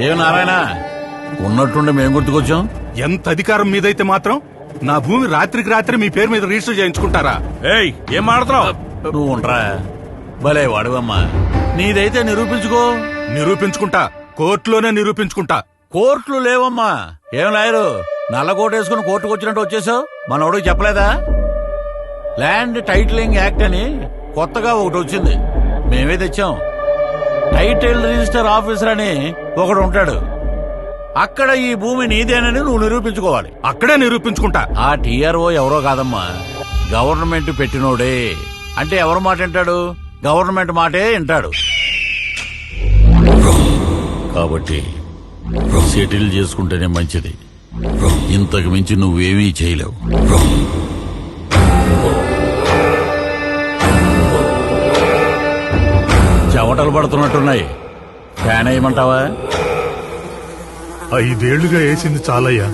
ఏ నారాయణ, ఉన్నట్టుండి మేం గుర్తుకొచ్చాం. ఎంత అధికారం మీదైతే మాత్రం నా భూమి రాత్రికి రాత్రి మీ పేరు మీద రిజిస్టర్ చేయించుకుంటారా? ఏయ్, ఏం మాడుతున్నావు? నువ్వు ఉండరా, భలే వాడువమ్మా. నీదైతే నిరూపించుకో. నిరూపించుకుంటా, కోర్టులోనే నిరూపించుకుంటా. కోర్టులు లేవమ్మా. ఏం లాయరు, నల్ల కోట వేసుకుని కోర్టుకు వచ్చినట్టు వచ్చేసావు? మనోడికి చెప్పలేదా? ల్యాండ్ టైటిలింగ్ యాక్ట్ అని కొత్తగా ఒకటి వచ్చింది, మేమే తెచ్చాం. టైటిల్ రిజిస్టర్ ఆఫీసర్ అని ఒకడు ఉంటాడు. అక్కడ ఈ భూమి నీదేనని నువ్వు నిరూపించుకోవాలి. అక్కడే నిరూపించుకుంటా. ఆ టీఆర్ఓ ఎవరో కాదమ్మా, గవర్నమెంట్ పెట్టినోడే. అంటే ఎవరి మాట వింటాడు? గవర్నమెంట్ మాటే వింటాడు. కాబట్టి సెటిల్ చేసుకుంటేనే మంచిది. ఇంతకు మించి నువ్వేమీ చేయలేవు. చెమటలు పడుతున్నట్టున్నాయి, ఫ్యాన్ వేయమంటావా? 5 ఏళ్లుగా వేసింది చాలయ్యా.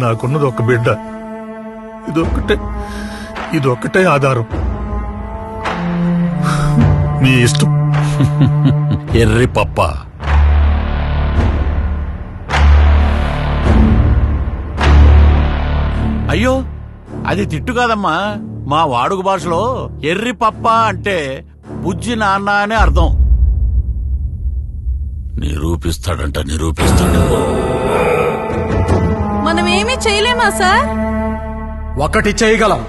నాకున్నది ఒక బిడ్డ, ఇదొక్కటే ఆధారం. మీ ఇష్టం. ఎర్రి పప్ప. అయ్యో, అది తిట్టు కాదమ్మా. మా వాడుక భాషలో ఎర్రి పప్ప అంటే బుజ్జి నాన్న అని అర్థం. నిరూపిస్తాడంట, నిరూపిస్తాడు. మనమేమీ చేయలేమా సార్? ఒక్కటి చేయగలం.